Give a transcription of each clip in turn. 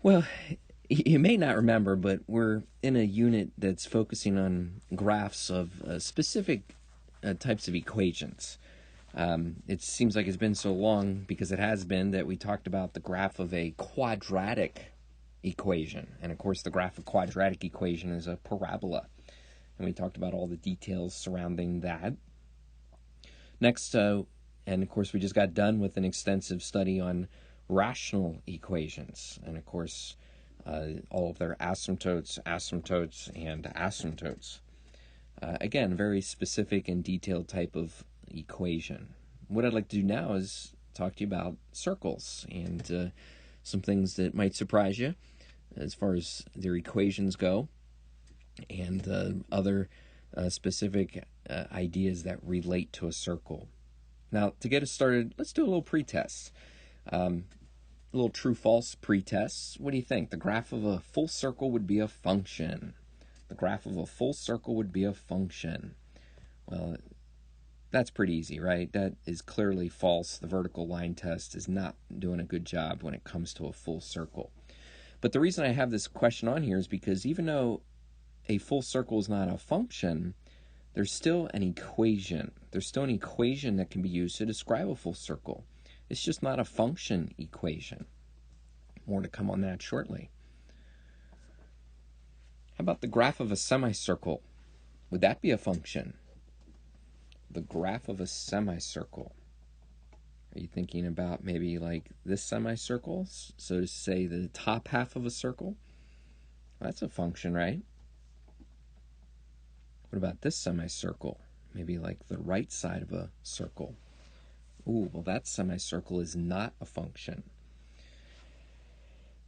Well, you may not remember, but we're in a unit that's focusing on graphs of specific types of equations. It seems like it's been so long, because it has been, that we talked about the graph of a quadratic equation. And of course, the graph of quadratic equation is a parabola. And we talked about all the details surrounding that. Next, and of course, we just got done with an extensive study on rational equations. And of course, all of their asymptotes, and asymptotes. Again, very specific and detailed type of equation. What I'd like to do now is talk to you about circles and some things that might surprise you as far as their equations go, and other specific ideas that relate to a circle. Now, to get us started, let's do a little pretest. A little true-false pretest. What do you think? The graph of a full circle would be a function. The graph of a full circle would be a function. Well, that's pretty easy, right? That is clearly false. The vertical line test is not doing a good job when it comes to a full circle. But the reason I have this question on here is because even though a full circle is not a function, there's still an equation. There's still an equation that can be used to describe a full circle. It's just not a function equation. More to come on that shortly. How about the graph of a semicircle? Would that be a function? The graph of a semicircle. Are you thinking about maybe like this semicircle? So to say the top half of a circle? Well, that's a function, right? What about this semicircle? Maybe like the right side of a circle. Ooh, well, that semicircle is not a function.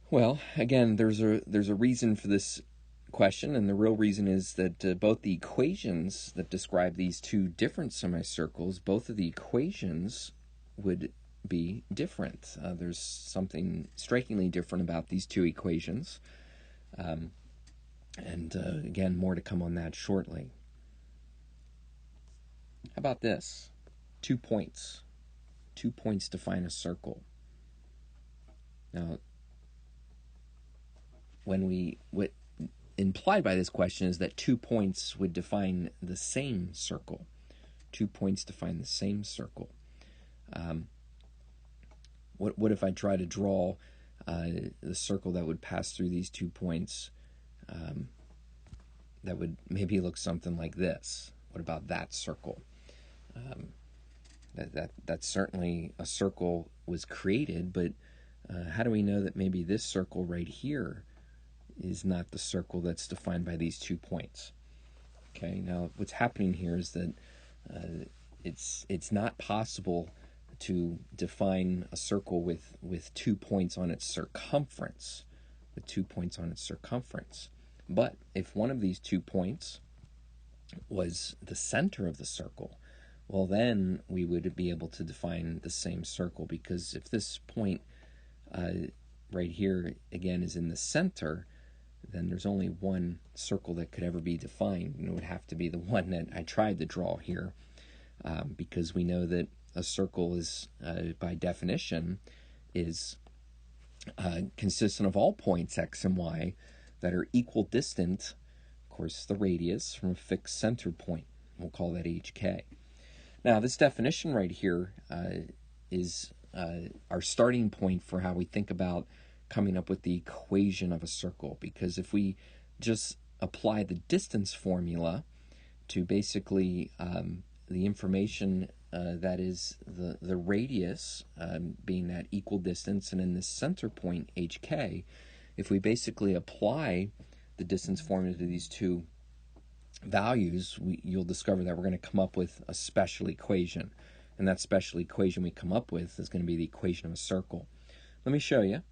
Well, again, there's a reason for this question, and the real reason is that both the equations that describe these two different semicircles, both of the equations would be different. There's something strikingly different about these two equations. Again, more to come on that shortly. How about this? 2 points. 2 points define a circle. Now, what implied by this question is that 2 points would define the same circle. 2 points define the same circle. What if I try to draw the circle that would pass through these 2 points? That would maybe look something like this. What about that circle? That's certainly a circle was created, but how do we know that maybe this circle right here is not the circle that's defined by these 2 points? Okay, now what's happening here is that it's not possible to define a circle with 2 points on its circumference, But if one of these 2 points was the center of the circle, well, then we would be able to define the same circle, because if this point right here, again, is in the center, then there's only one circle that could ever be defined, and it would have to be the one that I tried to draw here, because we know that a circle is, by definition, is consistent of all points x and y that are equal distant, of course, the radius from a fixed center point. We'll call that hk. Now, this definition right here is our starting point for how we think about coming up with the equation of a circle, because if we just apply the distance formula to basically the information that is the radius being that equal distance, and in this center point hk, if we basically apply the distance formula to these two values, you'll discover that we're going to come up with a special equation, and that special equation we come up with is going to be the equation of a circle. Let me show you.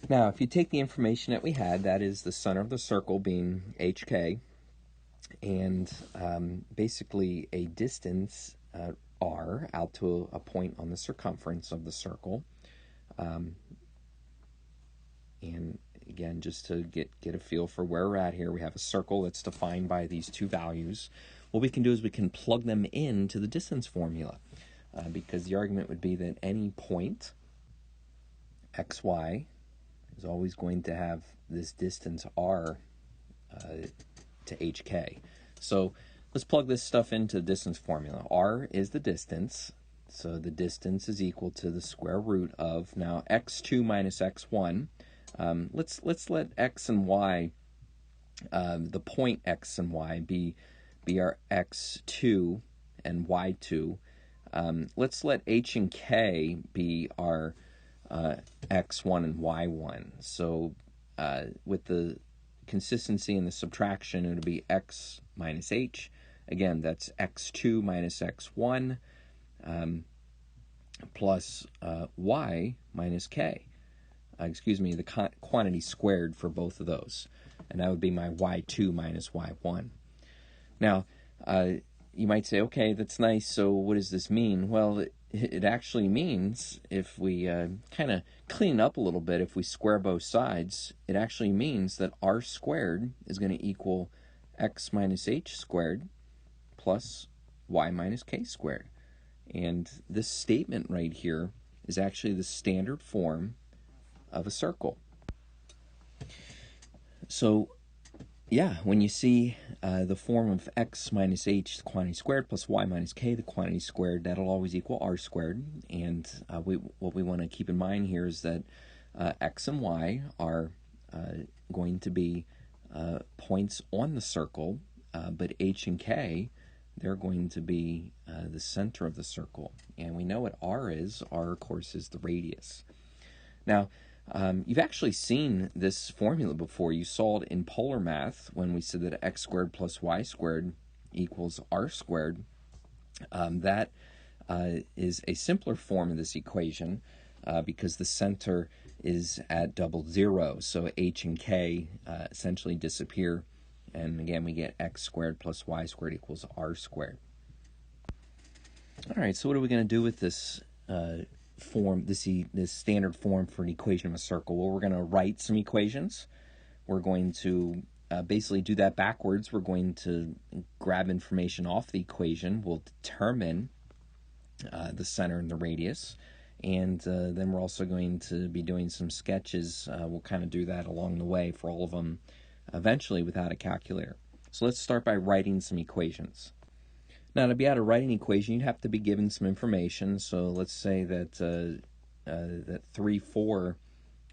Now, if you take the information that we had, that is the center of the circle being hk, and basically a distance r out to a point on the circumference of the circle, and again, just to get a feel for where we're at here, we have a circle that's defined by these two values. What we can do is we can plug them into the distance formula, because the argument would be that any point xy is is always going to have this distance r to hk. So let's plug this stuff into the distance formula. R is the distance, so the distance is equal to the square root of, now, x2 minus x1. Let's let x and y, the point x and y, be our x2 and y2. Let's let h and k be our x1 and y1. So with the consistency and the subtraction, it would be x minus h. Again, that's x2 minus x1 plus y minus k. The quantity squared for both of those. And that would be my y2 minus y1. Now, you might say, okay, that's nice, so what does this mean? Well, it actually means, if we kind of clean up a little bit, if we square both sides, it actually means that r squared is going to equal x minus h squared plus y minus k squared. And this statement right here is actually the standard form of a circle. So, yeah, when you see the form of x minus h, the quantity squared, plus y minus k, the quantity squared, that'll always equal r squared. And what we want to keep in mind here is that x and y are going to be points on the circle, but h and k, they're going to be the center of the circle. And we know what r is. R, of course, is the radius. Now, you've actually seen this formula before. You saw it in polar math when we said that x squared plus y squared equals r squared. That is a simpler form of this equation because the center is at double zero. So h and k essentially disappear. And again, we get x squared plus y squared equals r squared. All right, so what are we going to do with this form, this standard form for an equation of a circle? Well, we're going to write some equations. We're going to basically do that backwards. We're going to grab information off the equation. We'll determine the center and the radius. And then we're also going to be doing some sketches. We'll kind of do that along the way for all of them eventually without a calculator. So let's start by writing some equations. Now, to be able to write an equation, you'd have to be given some information. So let's say that that 3, 4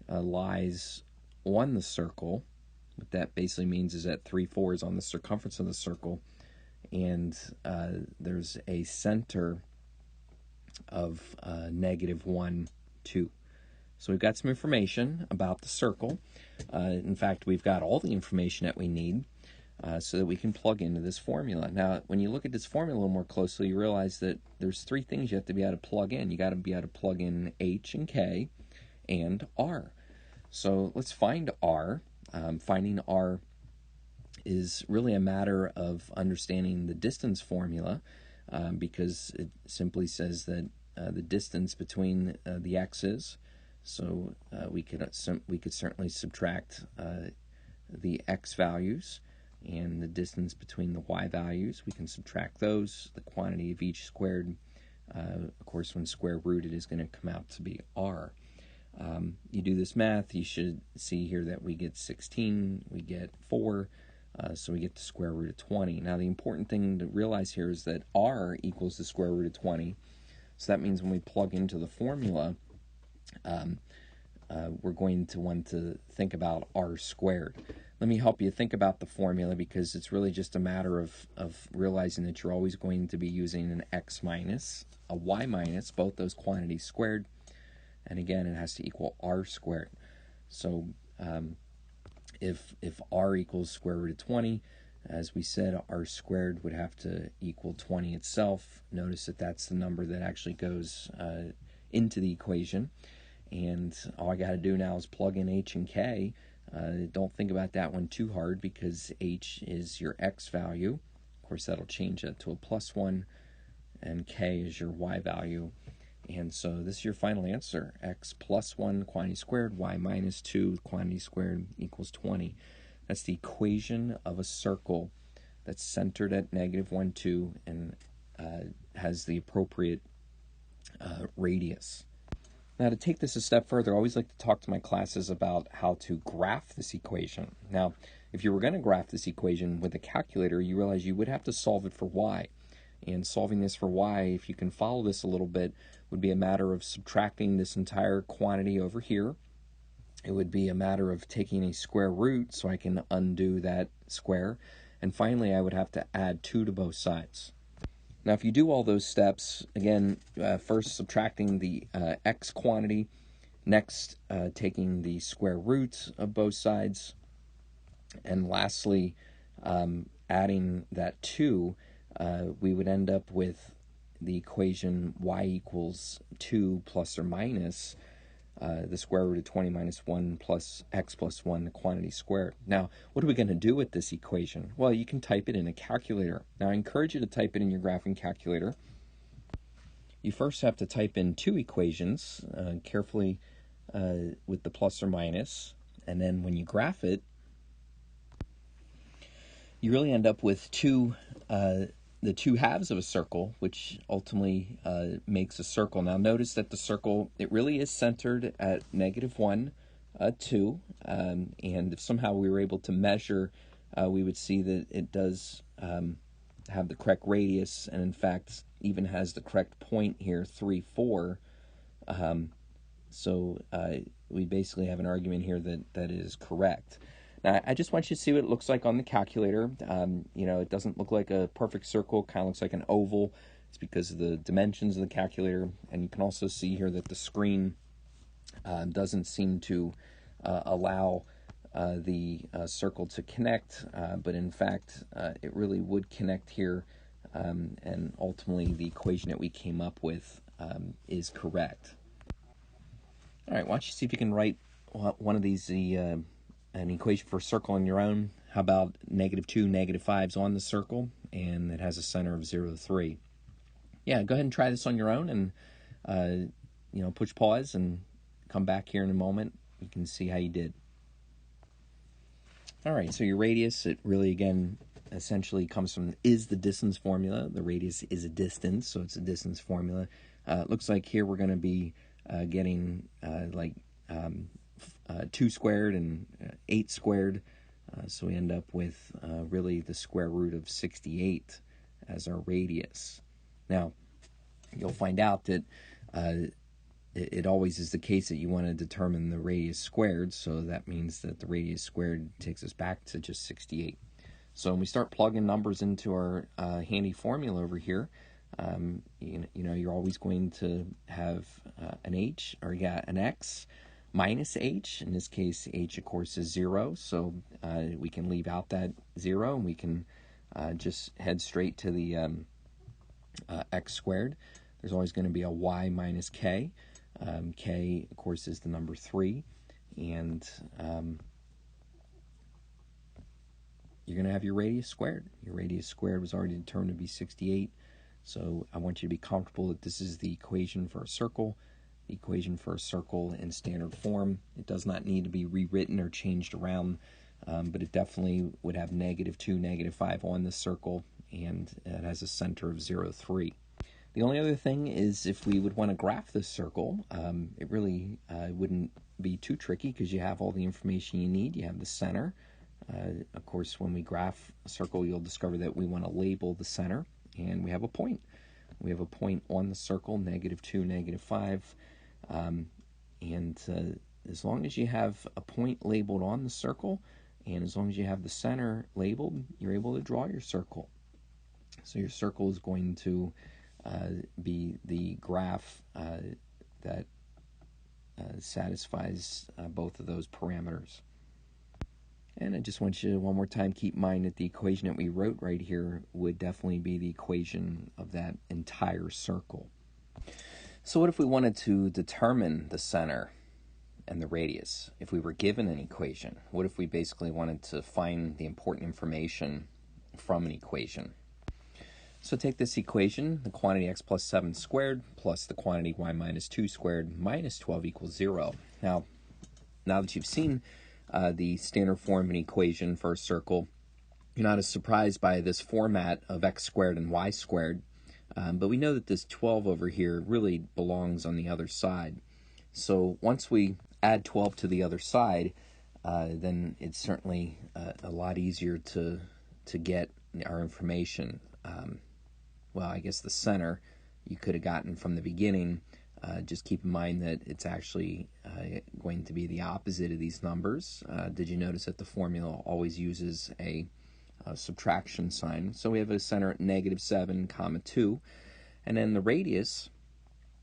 lies on the circle. What that basically means is that 3, 4 is on the circumference of the circle, and there's a center of -1, 2. So we've got some information about the circle. In fact, we've got all the information that we need so that we can plug into this formula. Now, when you look at this formula a little more closely, you realize that there's 3 things you have to be able to plug in. You got to be able to plug in h and k and r. So let's find r. Finding r is really a matter of understanding the distance formula because it simply says that the distance between the x's. So we could certainly subtract the x values, and the distance between the y values, we can subtract those. The quantity of each squared, of course, when square rooted, is going to come out to be r. You do this math, you should see here that we get 16, we get 4, so we get the square root of 20. Now, the important thing to realize here is that r equals the square root of 20. So that means when we plug into the formula, we're going to want to think about r squared. Let me help you think about the formula, because it's really just a matter of realizing that you're always going to be using an x minus, a y minus, both those quantities squared, and again, it has to equal r squared. So if r equals square root of 20, as we said, r squared would have to equal 20 itself. Notice that that's the number that actually goes into the equation. And all I got to do now is plug in h and k. Don't think about that one too hard, because h is your x value. Of course, that'll change that to a +1, and k is your y value. And so this is your final answer. X plus 1, quantity squared, y minus 2, quantity squared, equals 20. That's the equation of a circle that's centered at -1, 2, and has the appropriate radius. Now, to take this a step further, I always like to talk to my classes about how to graph this equation. Now, if you were going to graph this equation with a calculator, you realize you would have to solve it for y. And solving this for y, if you can follow this a little bit, would be a matter of subtracting this entire quantity over here. It would be a matter of taking a square root so I can undo that square. And finally, I would have to add 2 to both sides. Now, if you do all those steps, again, first subtracting the x quantity, next taking the square root of both sides, and lastly adding that 2, we would end up with the equation y equals 2 plus or minus the square root of 20 minus 1 plus x plus 1, the quantity squared. Now, what are we going to do with this equation? Well, you can type it in a calculator. Now, I encourage you to type it in your graphing calculator. You first have to type in 2 equations carefully with the plus or minus, and then when you graph it, you really end up with the 2 halves of a circle, which ultimately makes a circle. Now notice that the circle, it really is centered at -1, 2, and if somehow we were able to measure, we would see that it does have the correct radius, and in fact even has the correct point here, 3, 4. So we basically have an argument here that is correct. Now, I just want you to see what it looks like on the calculator. It doesn't look like a perfect circle, kind of looks like an oval. It's because of the dimensions of the calculator. And you can also see here that the screen doesn't seem to allow the circle to connect, but in fact, it really would connect here, and ultimately the equation that we came up with is correct. All right, why don't you see if you can write one of these, an equation for a circle on your own. How about -2, -5's on the circle, and it has a center of 0 to 3. Yeah, go ahead and try this on your own, and push pause and come back here in a moment. You can see how you did. All right, so your radius, it really, again, essentially comes from is the distance formula. The radius is a distance, so it's a distance formula. It looks like here we're going to be getting 2 squared and 8 squared. So we end up with really the square root of 68 as our radius. Now, you'll find out that it always is the case that you want to determine the radius squared, so that means that the radius squared takes us back to just 68. So when we start plugging numbers into our handy formula over here, you're always going to have an x minus h. In this case, h, of course, is 0, so we can leave out that 0, and we can just head straight to the x squared. There's always going to be a y minus k. K, of course, is the number 3, and you're going to have your radius squared. Your radius squared was already determined to be 68, so I want you to be comfortable that this is the equation for a circle. The equation for a circle in standard form. It does not need to be rewritten or changed around, but it definitely would have -2, -5 on the circle, and it has a center of 0, 3. The only other thing is if we would want to graph this circle, it really wouldn't be too tricky because you have all the information you need. You have the center. Of course, when we graph a circle, you'll discover that we want to label the center, and we have a point. We have a point on the circle, -2, -5. And as long as you have a point labeled on the circle, and as long as you have the center labeled, you're able to draw your circle. So your circle is going to be the graph that satisfies both of those parameters. And I just want you to one more time keep in mind that the equation that we wrote right here would definitely be the equation of that entire circle. So what if we wanted to determine the center and the radius? If we were given an equation, what if we basically wanted to find the important information from an equation? So take this equation, the quantity x plus 7 squared plus the quantity y minus 2 squared minus 12 equals 0. Now that you've seen the standard form of an equation for a circle, you're not as surprised by this format of x squared and y squared, but we know that this 12 over here really belongs on the other side. So once we add 12 to the other side, then it's certainly a lot easier to get our information. Well, I guess the center you could have gotten from the beginning. Just keep in mind that it's actually going to be the opposite of these numbers. Did you notice that the formula always uses a subtraction sign? So we have a center at -7, 2. And then the radius,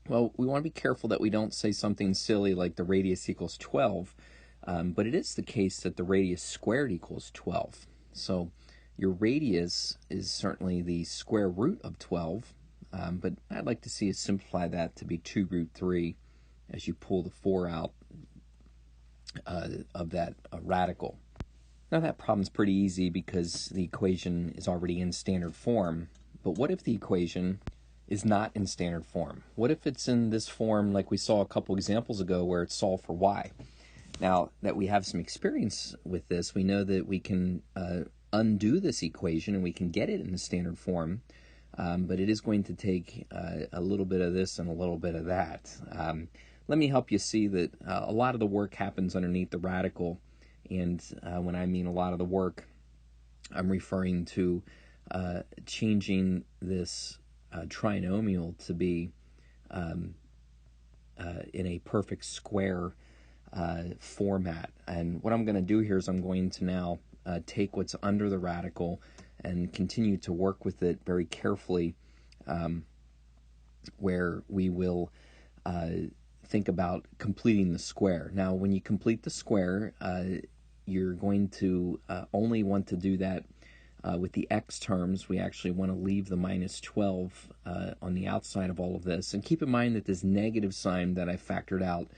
well, we want to be careful that we don't say something silly like the radius equals 12. But it is the case that the radius squared equals 12. So your radius is certainly the square root of 12. But I'd like to see us simplify that to be 2 root 3 as you pull the 4 out of that radical. Now that problem's pretty easy because the equation is already in standard form. But what if the equation is not in standard form? What if it's in this form like we saw a couple examples ago where it's solved for y? Now that we have some experience with this, we know that we can undo this equation and we can get it in the standard form. But it is going to take a little bit of this and a little bit of that. Let me help you see that a lot of the work happens underneath the radical. And when I mean a lot of the work, I'm referring to changing this trinomial to be in a perfect square format. And what I'm going to do here is I'm going to now take what's under the radical and continue to work with it very carefully, where we will think about completing the square. Now, when you complete the square, you're going to only want to do that with the x terms. We actually want to leave the -12 on the outside of all of this. And keep in mind that this negative sign that I factored out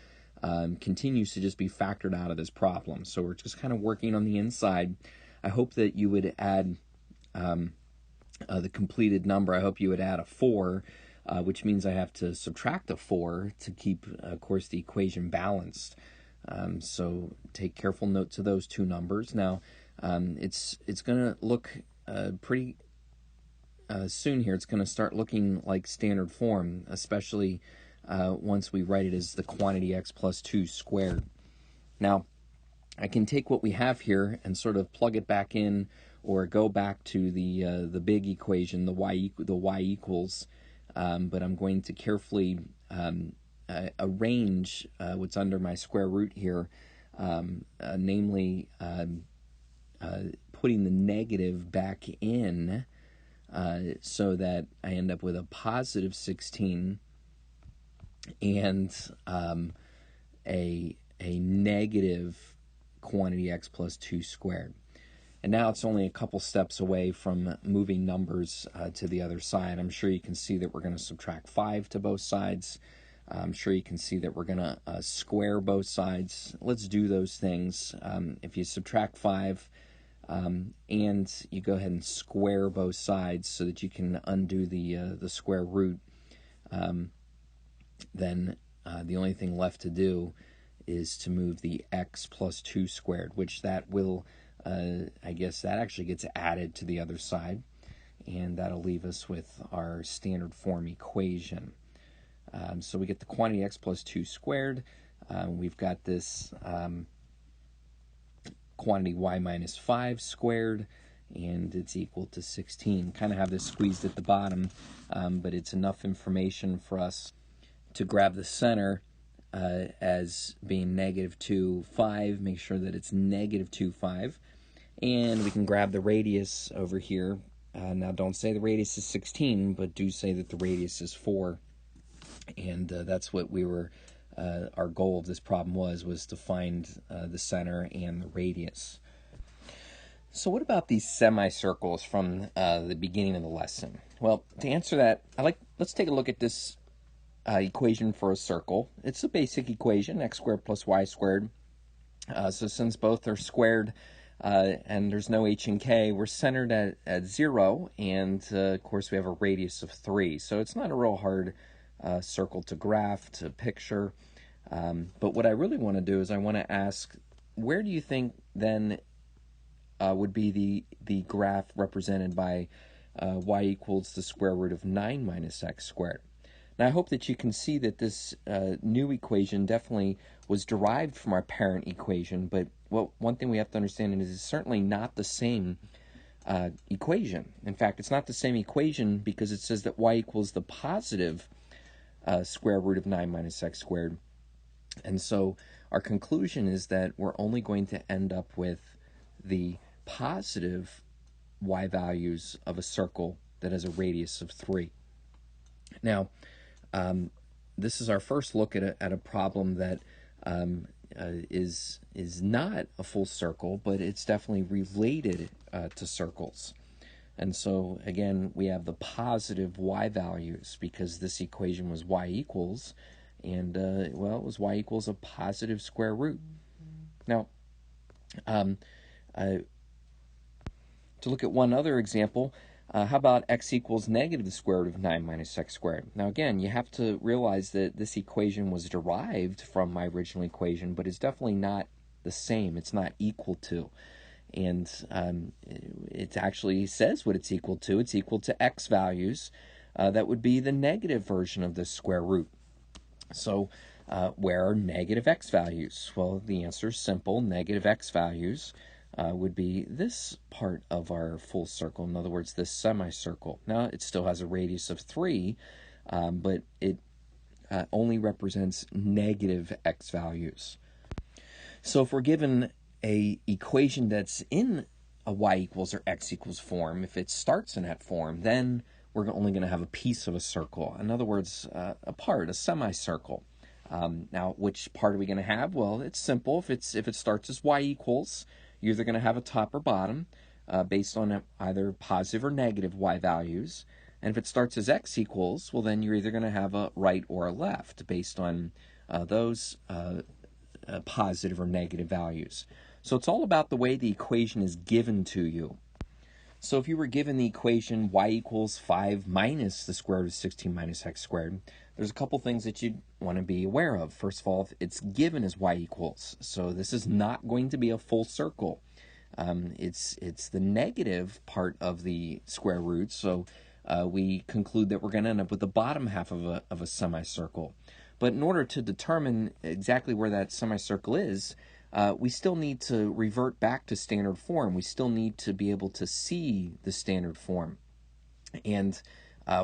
continues to just be factored out of this problem. So we're just kind of working on the inside. I hope that you would add the completed number. I hope you would add a 4, which means I have to subtract a 4 to keep, of course, the equation balanced. So take careful note to those two numbers. Now, it's going to look pretty soon here. It's going to start looking like standard form, especially once we write it as the quantity x plus 2 squared. Now, I can take what we have here and sort of plug it back in, or go back to the big equation, the y equals, but I'm going to carefully arrange what's under my square root here, namely putting the negative back in, so that I end up with a positive 16 and a negative quantity x plus 2 squared. And now it's only a couple steps away from moving numbers to the other side. I'm sure you can see that we're going to subtract 5 to both sides. I'm sure you can see that we're going to square both sides. Let's do those things. If you subtract 5 and you go ahead and square both sides so that you can undo the square root, then the only thing left to do is to move the x plus 2 squared, which that will, I guess that actually gets added to the other side, and that'll leave us with our standard form equation. So we get the quantity x plus 2 squared. We've got this quantity y minus 5 squared, and it's equal to 16. Kind of have this squeezed at the bottom, but it's enough information for us to grab the center as being -2, 5. Make sure that it's -2, 5. And we can grab the radius over here. Now, don't say the radius is 16, but do say that the radius is 4. And that's what we were, our goal of this problem was to find the center and the radius. So what about these semicircles from the beginning of the lesson? Well, to answer that, let's take a look at this equation for a circle. It's a basic equation, x squared plus y squared. So since both are squared and there's no h and k, we're centered at 0, and of course we have a radius of 3. So it's not a real hard circle to graph, to picture. But what I really want to do is I want to ask, where do you think then would be the graph represented by y equals the square root of 9 minus x squared? Now, I hope that you can see that this new equation definitely was derived from our parent equation, but one thing we have to understand is it's certainly not the same equation. In fact, it's not the same equation because it says that y equals the positive square root of 9 minus x squared. And so our conclusion is that we're only going to end up with the positive y values of a circle that has a radius of 3. Now, this is our first look at a problem that is not a full circle, but it's definitely related to circles. And so, again, we have the positive y values because this equation was y equals, and, well, it was y equals a positive square root. Now, to look at one other example, how about x equals negative the square root of 9 minus x squared? Now, again, you have to realize that this equation was derived from my original equation, but it's definitely not the same. It's not equal to. And it actually says what it's equal to. It's equal to x values. That would be the negative version of the square root. So where are negative x values? Well, the answer is simple. Negative x values would be this part of our full circle. In other words, this semicircle. Now, it still has a radius of 3, but it only represents negative x values. So if we're given a equation that's in a y equals or x equals form, if it starts in that form, then we're only going to have a piece of a circle. In other words, a semicircle. Now, which part are we going to have? Well, it's simple. If it starts as y equals, you're either going to have a top or bottom based on either positive or negative y values. And if it starts as x equals, well, then you're either going to have a right or a left based on those positive or negative values. So it's all about the way the equation is given to you. So if you were given the equation y equals 5 minus the square root of 16 minus x squared, there's a couple things that you'd want to be aware of. First of all, it's given as y equals. So this is not going to be a full circle. It's the negative part of the square root. So we conclude that we're going to end up with the bottom half of a semicircle. But in order to determine exactly where that semicircle is, we still need to revert back to standard form. We still need to be able to see the standard form. And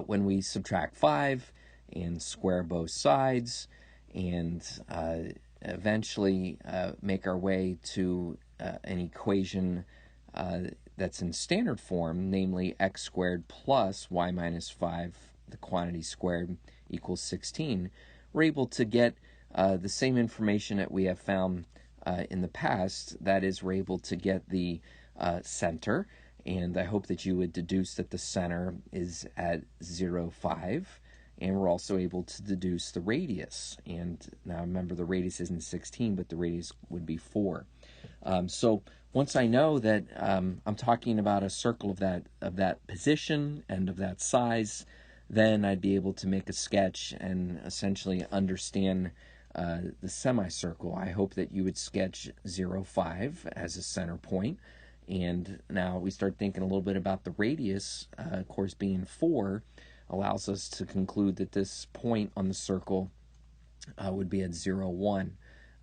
when we subtract 5 and square both sides and eventually make our way to an equation that's in standard form, namely x squared plus y minus 5, the quantity squared, equals 16, we're able to get the same information that we have found in the past. That is, we're able to get the center, and I hope that you would deduce that the center is at 0, 5, and we're also able to deduce the radius. And now remember, the radius isn't 16, but the radius would be 4. So once I know that I'm talking about a circle of that position and of that size, then I'd be able to make a sketch and essentially understand the semicircle. I hope that you would sketch 0, 5 as a center point. And now we start thinking a little bit about the radius, of course, being 4, allows us to conclude that this point on the circle would be at 0, 1.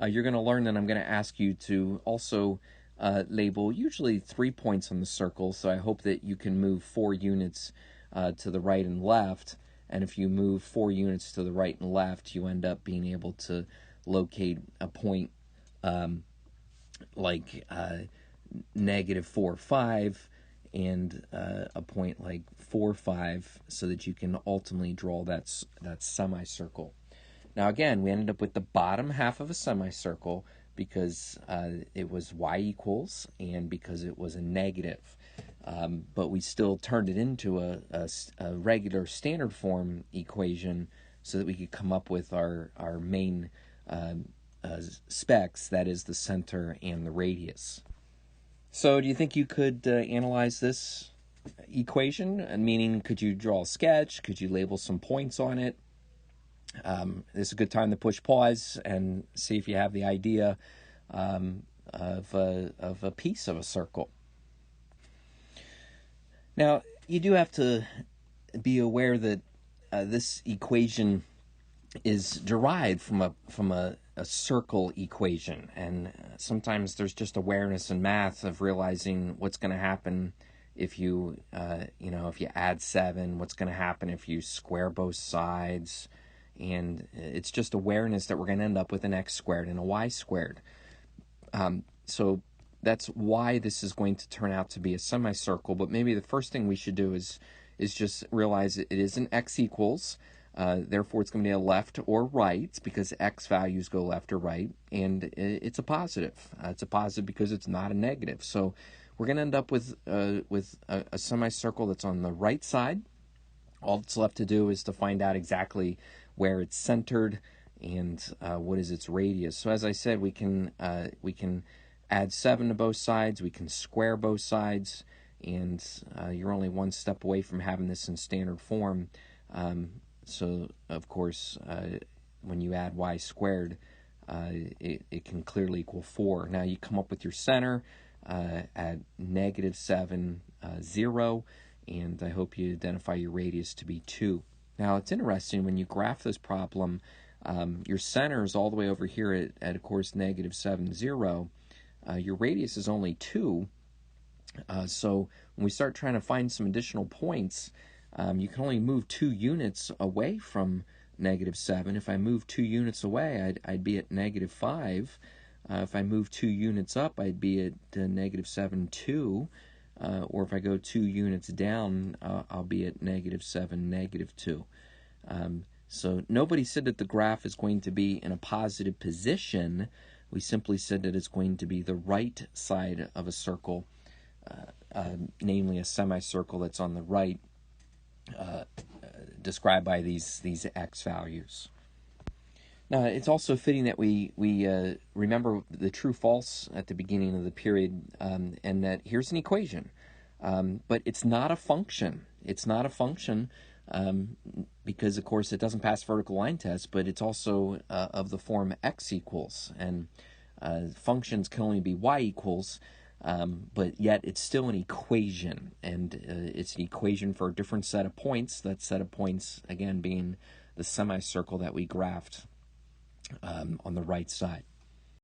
You're going to learn that I'm going to ask you to also label usually 3 points on the circle, so I hope that you can move 4 units to the right and left, and if you move 4 units to the right and left, you end up being able to locate a point like negative 4, 5, and a point like 4, 5, so that you can ultimately draw that semicircle. Now again, we ended up with the bottom half of a semicircle because it was y equals and because it was a negative. But we still turned it into a regular standard form equation so that we could come up with our main specs, that is the center and the radius. So do you think you could analyze this equation? Meaning, could you draw a sketch? Could you label some points on it? This is a good time to push pause and see if you have the idea of a piece of a circle. Now, you do have to be aware that this equation is derived from a circle equation, and sometimes there's just awareness in math of realizing what's going to happen if you if you add 7, what's going to happen if you square both sides, and it's just awareness that we're going to end up with an x squared and a y squared. So that's why this is going to turn out to be a semicircle. But maybe the first thing we should do is just realize it is an x equals. Therefore, it's going to be a left or right because x values go left or right, and it's a positive. It's a positive because it's not a negative. So we're going to end up with a semicircle that's on the right side. All that's left to do is to find out exactly where it's centered and what is its radius. So as I said, we can add 7 to both sides. We can square both sides, and you're only one step away from having this in standard form. So, of course, when you add y squared, it can clearly equal 4. Now, you come up with your center at -7, 0, and I hope you identify your radius to be 2. Now, it's interesting, when you graph this problem, your center is all the way over here at of course, -7, 0. Your radius is only 2. So when we start trying to find some additional points, you can only move 2 units away from -7. If I move 2 units away, I'd be at -5. If I move 2 units up, I'd be at -7, 2. Or if I go 2 units down, I'll be at -7, -2. So nobody said that the graph is going to be in a positive position. We simply said that it's going to be the right side of a circle, namely a semicircle that's on the right, described by these x values. Now, it's also fitting that we remember the true-false at the beginning of the period, and that here's an equation, but it's not a function. It's not a function because, of course, it doesn't pass vertical line test, but it's also of the form x equals, and functions can only be y equals, but yet it's still an equation, and it's an equation for a different set of points. That set of points, again, being the semicircle that we graphed on the right side.